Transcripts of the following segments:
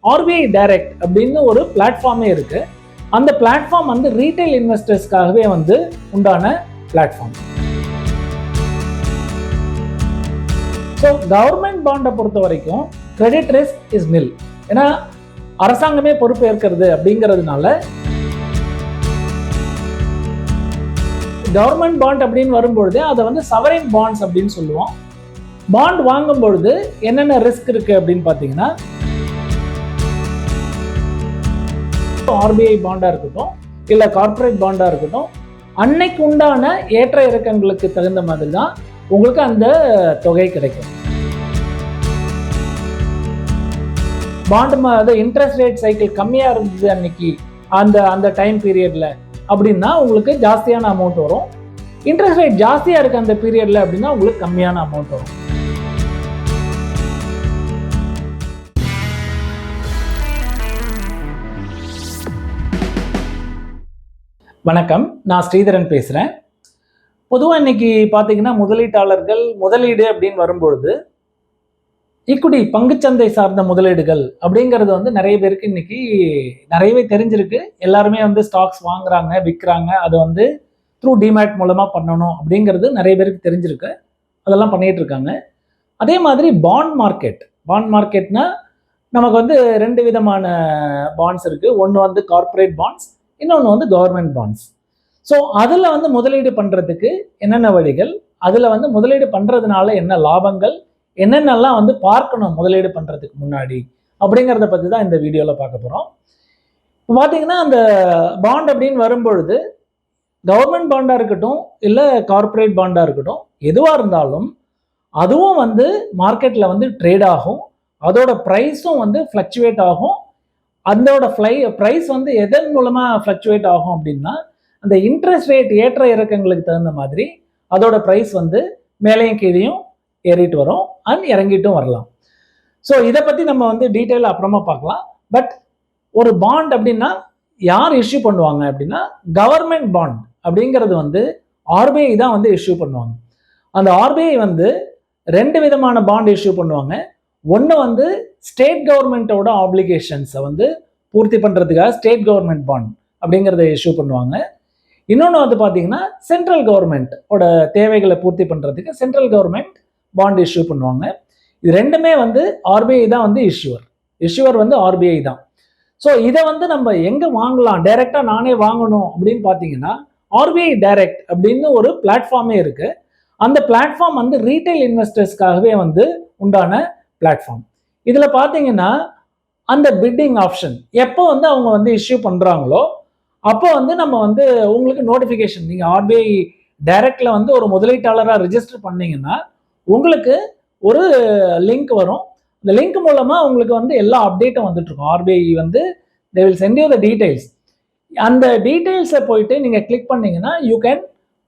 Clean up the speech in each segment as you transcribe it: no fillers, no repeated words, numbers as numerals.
RBI direct அப்படின்னு ஒரு பிளாட்ஃபார்மே இருக்கு. அந்த பிளாட்ஃபார்ம் வந்து ரீட்டைல் இன்வெஸ்டர்ஸ்க்காகவே வந்து உண்டான பிளாட்ஃபார்ம். ஸோ கவர்மெண்ட் பாண்டை பொறுத்த வரைக்கும் கிரெடிட் ரிஸ்க் இஸ் நில். ஏன்னா அரசாங்கமே பொறுப்பு ஏற்கிறது அப்படிங்கிறதுனால கவர்மெண்ட் பாண்ட் அப்படின்னு வரும்பொழுது அதை வந்து சவரின் பாண்ட்ஸ் அப்படின்னு சொல்லுவோம். பாண்ட் வாங்கும் பொழுது என்னென்ன ரிஸ்க் இருக்கு அப்படின்னு பார்த்தீங்கன்னா, ஆர்பிஐ பாண்டா இருக்கட்டும் இல்ல கார்பரேட் பாண்டா இருக்கட்டும், அன்னைக்கு உண்டான ஏற்ற இறக்கங்களுக்கு தகுந்த மாதிரி தான் உங்களுக்கு அந்த தொகை கிடைக்கும். பாண்ட் இன்ட்ரெஸ்ட் ரேட் சைக்கிள் கம்மியா இருந்தது அன்னைக்கு அந்த டைம் பீரியட்ல அப்படின்னா உங்களுக்கு ஜாஸ்தியான அமௌண்ட் வரும். இன்ட்ரெஸ்ட் ரேட் ஜாஸ்தியா இருக்கு அந்த பீரியட்ல அப்படின்னா உங்களுக்கு கம்மியான அமௌண்ட் வரும். வணக்கம், நான் ஸ்ரீதரன் பேசுறேன். பொதுவாக இன்னைக்கு பார்த்தீங்கன்னா முதலீட்டாளர்கள் முதலீடு அப்படின்னு வரும்பொழுது ஈக்குவிட்டி பங்குச்சந்தை சார்ந்த முதலீடுகள் அப்படிங்கிறது வந்து நிறைய பேருக்கு இன்னைக்கு நிறையவே தெரிஞ்சிருக்கு. எல்லாருமே வந்து ஸ்டாக்ஸ் வாங்குறாங்க, விற்கிறாங்க. அதை வந்து த்ரூ டிமேட் மூலமா பண்ணணும் அப்படிங்கிறது நிறைய பேருக்கு தெரிஞ்சிருக்கு. அதெல்லாம் பண்ணிட்டு இருக்காங்க. அதே மாதிரி பாண்ட் மார்க்கெட்னா நமக்கு வந்து ரெண்டு விதமான பாண்ட்ஸ் இருக்கு. ஒன்று வந்து கார்பரேட் பாண்ட்ஸ், இன்னொன்று வந்து கவர்மெண்ட் பாண்ட்ஸ். ஸோ அதில் வந்து முதலீடு பண்ணுறதுக்கு என்னென்ன வழிகள், அதில் வந்து முதலீடு பண்ணுறதுனால என்ன லாபங்கள், என்னென்னலாம் வந்து பார்க்கணும் முதலீடு பண்ணுறதுக்கு முன்னாடி அப்படிங்கிறத பற்றி தான் இந்த வீடியோவில் பார்க்க போகிறோம். இப்போ பார்த்தீங்கன்னா அந்த பாண்ட் அப்படின்னு வரும்பொழுது கவர்மெண்ட் பாண்டாக இருக்கட்டும் இல்லை கார்பரேட் பாண்டாக இருக்கட்டும், எதுவாக இருந்தாலும் அதுவும் வந்து மார்க்கெட்டில் வந்து ட்ரேட் ஆகும். அதோட ப்ரைஸும் வந்து ஃப்ளக்சுவேட் ஆகும். அதோட ப்ரைஸ் வந்து எதன் மூலமாக ஃப்ளக்சுவேட் ஆகும் அப்படின்னா, அந்த இன்ட்ரெஸ்ட் ரேட் ஏற்ற இறக்கங்களுக்கு தகுந்த மாதிரி அதோட ப்ரைஸ் வந்து மேலேயும் கீழேயும் ஏறிட்டு வரும் அண்ட் இறங்கிட்டும் வரலாம். ஸோ இதை பற்றி நம்ம வந்து டீட்டெயிலாக அப்புறமா பார்க்கலாம். பட் ஒரு பாண்ட் அப்படின்னா யார் இஷ்யூ பண்ணுவாங்க அப்படின்னா, கவர்மெண்ட் பாண்ட் அப்படிங்கிறது வந்து ஆர்பிஐ தான் வந்து இஷ்யூ பண்ணுவாங்க. அந்த ஆர்பிஐ வந்து ரெண்டு விதமான பாண்ட் இஷ்யூ பண்ணுவாங்க. ஒன்று வந்து ஸ்டேட் கவர்மெண்ட்டோட ஆப்ளிகேஷன்ஸை வந்து பூர்த்தி பண்ணுறதுக்காக ஸ்டேட் கவர்மெண்ட் பாண்ட் அப்படிங்கிறத இஷ்யூ பண்ணுவாங்க. இன்னொன்று வந்து பார்த்தீங்கன்னா சென்ட்ரல் கவர்மெண்ட்டோட தேவைகளை பூர்த்தி பண்ணுறதுக்கு சென்ட்ரல் கவர்மெண்ட் பாண்ட் இஷ்யூ பண்ணுவாங்க. இது ரெண்டுமே வந்து ஆர்பிஐ தான் வந்து இஷ்யூவர் வந்து ஆர்பிஐ தான். ஸோ இதை வந்து நம்ம எங்கே வாங்கலாம், டைரெக்டாக நானே வாங்கணும் அப்படின்னு பார்த்தீங்கன்னா, ஆர்பிஐ டைரக்ட் அப்படின்னு ஒரு பிளாட்ஃபார்மே இருக்கு. அந்த பிளாட்ஃபார்ம் வந்து ரீட்டைல் இன்வெஸ்டர்ஸ்க்காகவே வந்து உண்டான பிளாட்ஃபார்ம். இதில் பார்த்தீங்கன்னா அந்த பிட்டிங் ஆப்ஷன் எப்போ வந்து அவங்க வந்து இஷ்யூ பண்ணுறாங்களோ அப்போ வந்து நம்ம வந்து உங்களுக்கு நோட்டிஃபிகேஷன், நீங்கள் ஆர்பிஐ டைரக்ட்ல வந்து ஒரு முதலீட்டாளராக ரிஜிஸ்டர் பண்ணீங்கன்னா உங்களுக்கு ஒரு லிங்க் வரும். இந்த லிங்க் மூலமாக உங்களுக்கு வந்து எல்லா அப்டேட்டும் வந்துட்டு இருக்கும். ஆர்பிஐ வந்து they will send you the details. அந்த டீடைல்ஸை போயிட்டு நீங்கள் கிளிக் பண்ணீங்கன்னா you can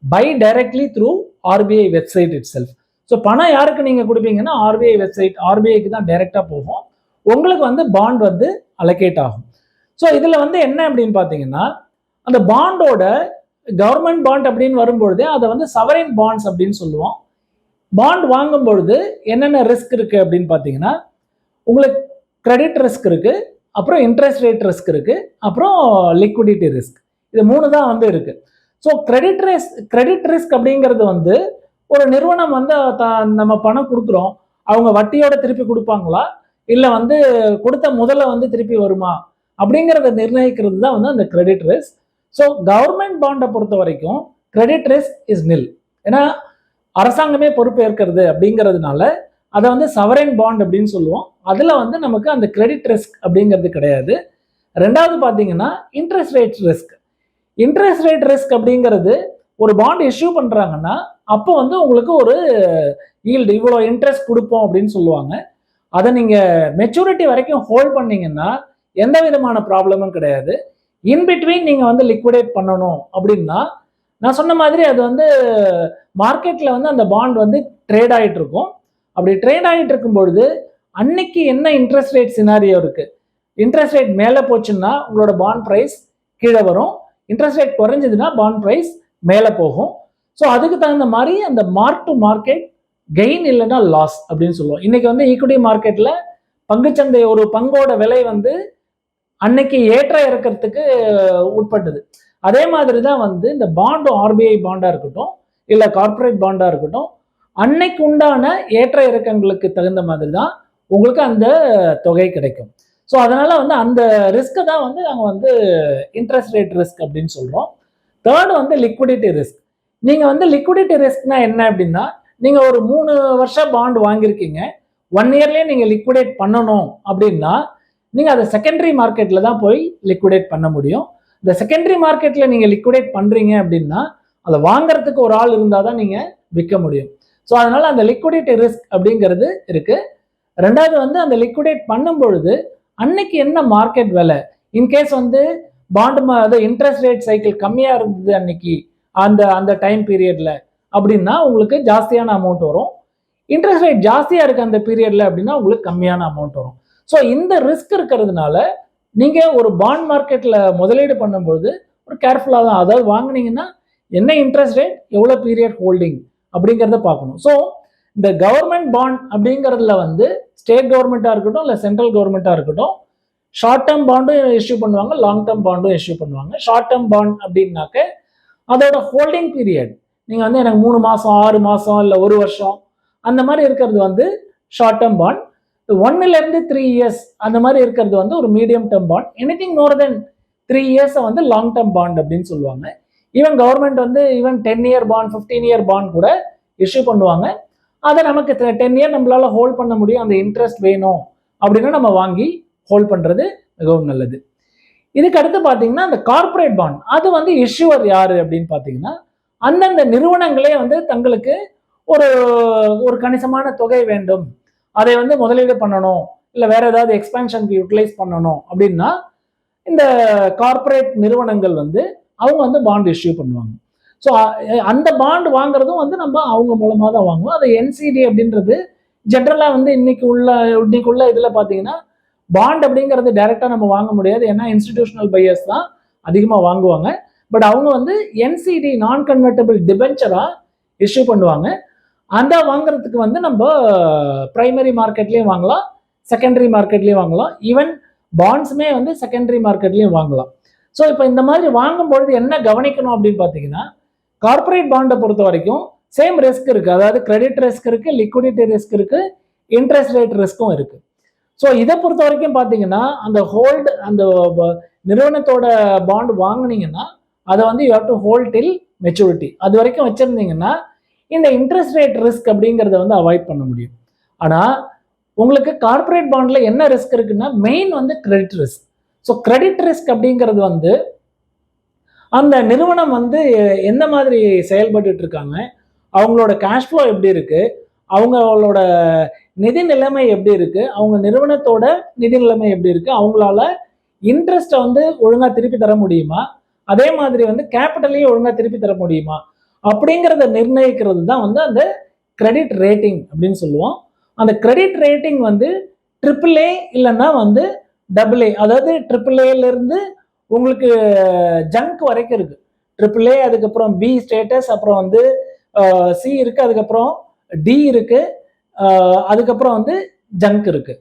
buy directly through RBI website itself. So பணம் யாருக்கு நீங்கள் கொடுப்பீங்கன்னா ஆர்பிஐ வெப்சைட், ஆர்பிஐக்கு தான் டைரெக்டாக போகும். உங்களுக்கு வந்து பாண்ட் வந்து அலோகேட் ஆகும். ஸோ இதில் வந்து என்ன அப்படின்னு பார்த்தீங்கன்னா, அந்த பாண்டோட கவர்மெண்ட் பாண்ட் அப்படின்னு வரும்பொழுது அதை வந்து சவரின் பாண்ட்ஸ் அப்படின்னு சொல்லுவோம். பாண்ட் வாங்கும் பொழுது என்னென்ன ரிஸ்க் இருக்கு அப்படின்னு பார்த்தீங்கன்னா, உங்களுக்கு கிரெடிட் ரிஸ்க் இருக்கு, அப்புறம் இன்ட்ரெஸ்ட் ரேட் ரிஸ்க் இருக்கு, அப்புறம் லிக்விடிட்டி ரிஸ்க். இது மூணு தான் வந்து இருக்கு. ஸோ கிரெடிட் ரிஸ்க் அப்படிங்கிறது வந்து ஒரு நிறுவனம் வந்து நம்ம பணம் கொடுக்குறோம், அவங்க வட்டியோட திருப்பி கொடுப்பாங்களா இல்லை வந்து கொடுத்த முதல்ல வந்து திருப்பி வருமா அப்படிங்கிறத நிர்ணயிக்கிறது தான் வந்து அந்த கிரெடிட் ரிஸ்க். ஸோ கவர்மெண்ட் பாண்டை பொறுத்த வரைக்கும் கிரெடிட் ரிஸ்க் இஸ் நில். ஏன்னா அரசாங்கமே பொறுப்பு ஏற்கிறது அப்படிங்கிறதுனால அதை வந்து சவரின் பாண்ட் அப்படின்னு சொல்லுவோம். அதில் வந்து நமக்கு அந்த கிரெடிட் ரிஸ்க் அப்படிங்கிறது கிடையாது. ரெண்டாவது பார்த்தீங்கன்னா இன்ட்ரெஸ்ட் ரேட் ரிஸ்க் அப்படிங்கிறது ஒரு பாண்ட் இஷ்யூ பண்ணுறாங்கன்னா அப்போ வந்து உங்களுக்கு ஒரு ஈல்டு இவ்வளோ இன்ட்ரெஸ்ட் கொடுப்போம் அப்படின்னு சொல்லுவாங்க. அதை நீங்கள் மெச்சூரிட்டி வரைக்கும் ஹோல்ட் பண்ணீங்கன்னா எந்த விதமான ப்ராப்ளமும் கிடையாது. இன்பிட்வீன் நீங்கள் வந்து லிக்விடேட் பண்ணணும் அப்படின்னா நான் சொன்ன மாதிரி அது வந்து மார்க்கெட்டில் வந்து அந்த பாண்ட் வந்து ட்ரேட் ஆகிட்டு இருக்கும். அப்படி ட்ரேட் ஆகிட்டு இருக்கும் பொழுது அன்னைக்கு என்ன இன்ட்ரெஸ்ட் ரேட் சினாரியோ இருக்கு, இன்ட்ரெஸ்ட் ரேட் மேலே போச்சுன்னா உங்களோட பாண்ட் ப்ரைஸ் கீழே வரும், இன்ட்ரெஸ்ட் ரேட் குறைஞ்சதுன்னா பாண்ட் ப்ரைஸ் மேலே போகும். ஸோ அதுக்கு தகுந்த மாதிரி அந்த மார்க் டு மார்க்கெட் கெயின் இல்லைன்னா லாஸ் அப்படின்னு சொல்லுவோம். இன்னைக்கு வந்து ஈக்விட்டி மார்க்கெட்டில் பங்குச்சந்தை ஒரு பங்கோட விலை வந்து அன்னைக்கு ஏற்ற இறக்கிறதுக்கு உட்பட்டது. அதே மாதிரி தான் வந்து இந்த பாண்டு, ஆர்பிஐ பாண்டா இருக்கட்டும் இல்ல கார்ப்பரேட் பாண்டா இருக்கட்டும், அன்னைக்கு உண்டான ஏற்ற இறக்கங்களுக்கு தகுந்த மாதிரி தான் உங்களுக்கு அந்த தொகை கிடைக்கும். ஸோ அதனால வந்து அந்த ரிஸ்க்கை தான் வந்து நாங்கள் வந்து இன்ட்ரெஸ்ட் ரேட் ரிஸ்க் அப்படின்னு சொல்றோம். தேர்ட் வந்து லிக்விடிட்டி ரிஸ்க். நீங்க வந்து லிக்விடிட்டி ரிஸ்க்னா என்ன அப்படின்னா, நீங்க ஒரு 3 வருஷம் பாண்ட் வாங்கியிருக்கீங்க, 1 இயர்லயே நீங்க லிக்விடேட் பண்ணணும் அப்படின்னா நீங்க அதை செகண்டரி மார்க்கெட்ல தான் போய் லிக்விடேட் பண்ண முடியும். இந்த செகண்டரி மார்க்கெட்ல நீங்க லிக்விடேட் பண்றீங்க அப்படின்னா அதை வாங்குறதுக்கு ஒரு ஆள் இருந்தால் தான் நீங்க விற்க முடியும். ஸோ அதனால அந்த லிக்விடிட்டி ரிஸ்க் அப்படிங்கிறது இருக்கு. ரெண்டாவது வந்து அந்த லிக்விடேட் பண்ணும் பொழுது அன்னைக்கு என்ன மார்க்கெட் விலை, இன்கேஸ் வந்து பாண்டு இன்ட்ரெஸ்ட் ரேட் சைக்கிள் கம்மியா இருந்தது அன்னைக்கு அந்த அந்த டைம் பீரியட்ல அப்படின்னா உங்களுக்கு ஜாஸ்தியான அமௌண்ட் வரும். இன்ட்ரெஸ்ட் ரேட் ஜாஸ்தியா இருக்கு அந்த பீரியட்ல அப்படின்னா உங்களுக்கு கம்மியான அமௌண்ட் வரும். ஸோ இந்த ரிஸ்க் இருக்கிறதுனால நீங்க ஒரு பாண்ட் மார்க்கெட்ல முதலீடு பண்ணும்போது ஒரு கேர்ஃபுல்லாக தான், அதாவது வாங்கினீங்கன்னா என்ன இன்ட்ரெஸ்ட் ரேட், எவ்வளோ பீரியட் ஹோல்டிங் அப்படிங்கிறத பார்க்கணும். ஸோ இந்த கவர்மெண்ட் பாண்ட் அப்படிங்கிறதுல வந்து ஸ்டேட் கவர்மெண்ட்டாக இருக்கட்டும் இல்லை சென்ட்ரல் கவர்மெண்ட்டாக இருக்கட்டும், ஷார்ட் டேர்ம் பாண்டும் இஷ்யூ பண்ணுவாங்க, லாங் டேர்ம் பாண்டும் இஷ்யூ பண்ணுவாங்க. ஷார்ட் டேர்ம் பாண்ட் அப்படின்னாக்க அதோட ஹோல்டிங் பீரியட் நீங்கள் வந்து எனக்கு 3 மாதம் 6 மாதம் இல்லை 1 வருஷம் அந்த மாதிரி இருக்கிறது வந்து short term bond. 1 to 3 years அந்த மாதிரி இருக்கிறது வந்து ஒரு medium term bond. Anything more than 3 years வந்து லாங் டேர்ம் பாண்ட் அப்படின்னு சொல்லுவாங்க. ஈவன் கவர்மெண்ட் வந்து even 10 year bond 15 year bond கூட இஷ்யூ பண்ணுவாங்க. அதை நமக்கு 10 year நம்மளால ஹோல்ட் பண்ண முடியும், அந்த இன்ட்ரெஸ்ட் வேணும் அப்படின்னா நம்ம வாங்கி ஹோல்ட் பண்றது மிகவும் நல்லது. இதுக்கு அடுத்து பார்த்தீங்கன்னா அந்த கார்ப்பரேட் பாண்ட், அது வந்து இஷ்யூவர் யாரு அப்படின்னு பார்த்தீங்கன்னா அந்தந்த நிறுவனங்களே வந்து தங்களுக்கு ஒரு ஒரு கணிசமான தொகை வேண்டும், அதை வந்து முதலீடு பண்ணணும் இல்லை வேற ஏதாவது எக்ஸ்பேன்ஷனுக்கு யூட்டிலைஸ் பண்ணணும் அப்படின்னா இந்த கார்ப்பரேட் நிறுவனங்கள் வந்து அவங்க வந்து பாண்ட் இஷ்யூ பண்ணுவாங்க. ஸோ அந்த பாண்ட் வாங்குறதும் வந்து நம்ம அவங்க மூலமாக தான் வாங்குவோம். அது என்சிடி அப்படின்றது ஜென்ரலாக வந்து இன்னைக்குள்ள இதில் பார்த்தீங்கன்னா பாண்ட் அப்படிங்கிறது டைரெக்டாக நம்ம வாங்க முடியாது, ஏன்னா இன்ஸ்டிடியூஷனல் பையர்ஸ் தான் அதிகமாக வாங்குவாங்க. பட் அவங்க வந்து என்சிடி நான் கன்வெர்ட்டபிள் டிபென்ச்சராக இஷ்யூ பண்ணுவாங்க. அந்த வாங்குறதுக்கு வந்து நம்ம பிரைமரி மார்க்கெட்லேயும் வாங்கலாம், செகண்டரி மார்க்கெட்லேயும் வாங்கலாம், ஈவன் பாண்ட்ஸுமே வந்து செகண்டரி மார்க்கெட்லேயும் வாங்கலாம். ஸோ இப்போ இந்த மாதிரி வாங்கும்பொழுது என்ன கவனிக்கணும் அப்படின்னு பார்த்தீங்கன்னா, கார்ப்பரேட் பாண்டை பொறுத்த வரைக்கும் சேம் ரிஸ்க் இருக்கு, அதாவது கிரெடிட் ரிஸ்க் இருக்கு, லிக்விடிட்டி ரிஸ்க் இருக்கு, இன்ட்ரெஸ்ட் ரேட் ரிஸ்க்கும் இருக்கு. ஸோ இதை பொறுத்த வரைக்கும் பார்த்தீங்கன்னா அந்த நிறுவனத்தோட பாண்ட் வாங்கினீங்கன்னா அதை வந்து you have to hold till maturity. அது வரைக்கும் வச்சிருந்தீங்கன்னா இந்த இன்ட்ரெஸ்ட் ரேட் ரிஸ்க் அப்படிங்கிறத வந்து அவாய்ட் பண்ண முடியும். ஆனால் உங்களுக்கு கார்ப்பரேட் பாண்ட்ல என்ன ரிஸ்க் இருக்குன்னா மெயின் வந்து credit risk. So credit risk அப்படிங்கிறது வந்து அந்த நிறுவனம் வந்து எந்த மாதிரி செயல்பட்டு இருக்காங்க, அவங்களோட கேஷ் ஃப்ளோ எப்படி இருக்கு, அவங்களோட நிதி நிலைமை எப்படி இருக்கு, அவங்க நிறுவனத்தோட நிதி நிலைமை எப்படி இருக்கு, அவங்களால இன்ட்ரெஸ்ட்டை வந்து ஒழுங்கா திருப்பி தர முடியுமா, அதே மாதிரி வந்து கேபிட்டலையும் ஒழுங்கா திருப்பி தர முடியுமா அப்படிங்கிறத நிர்ணயிக்கிறது தான் வந்து அந்த கிரெடிட் ரேட்டிங் அப்படின்னு சொல்லுவோம். அந்த கிரெடிட் ரேட்டிங் வந்து AAA இல்லைன்னா வந்து AA, அதாவது AAAல இருந்து உங்களுக்கு ஜங்க் வரைக்கும் இருக்கு. AAA, அதுக்கப்புறம் B ஸ்டேட்டஸ், அப்புறம் வந்து C இருக்கு, அதுக்கப்புறம் D இருக்கு, அதுக்கப்புறம் வந்து ஜங்க் இருக்கு.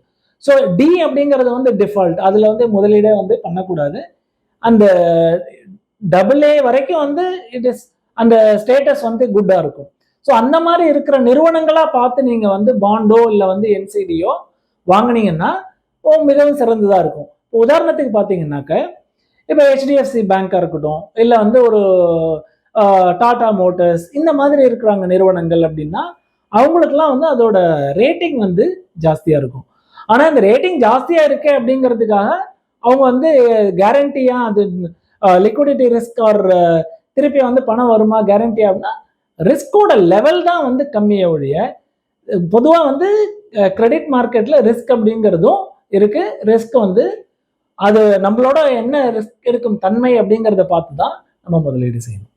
ஸோ D அப்படிங்கிறது வந்து டிஃபால்ட், அதுல வந்து முதலீடே வந்து பண்ணக்கூடாது. அந்த AA வரைக்கும் வந்து இட் இஸ் அந்த ஸ்டேட்டஸ் வந்து குட்டா இருக்கும். ஸோ அந்த மாதிரி இருக்கிற நிறுவனங்களா பார்த்து நீங்க வந்து பாண்டோ இல்லை வந்து என்சிடியோ வாங்கினீங்கன்னா மிகவும் சிறந்ததா இருக்கும். உதாரணத்துக்கு பார்த்தீங்கன்னாக்க இப்போ HDFC பேங்காக இருக்கட்டும், இல்லை வந்து ஒரு டாடா மோட்டர்ஸ், இந்த மாதிரி இருக்கிறாங்க நிறுவனங்கள் அப்படின்னா அவங்களுக்குலாம் வந்து அதோட ரேட்டிங் வந்து ஜாஸ்தியா இருக்கும். ஆனா இந்த ரேட்டிங் ஜாஸ்தியா இருக்கு அப்படிங்கிறதுக்காக அவங்க வந்து கேரண்டியா அது லிக்விடிட்டி ரிஸ்க் ஆர் திருப்பி வந்து பணம் வருமா கேரண்டி அப்படின்னா ரிஸ்கோட லெவல் தான் வந்து கம்மியை ஒழிய பொதுவாக வந்து கிரெடிட் மார்க்கெட்ல ரிஸ்க் அப்படிங்கிறதும் இருக்கு. ரிஸ்க் வந்து அது நம்மளோட என்ன ரிஸ்க் எடுக்கும் தன்மை அப்படிங்கிறத பார்த்து தான் நம்ம முதலீடு செய்யணும்.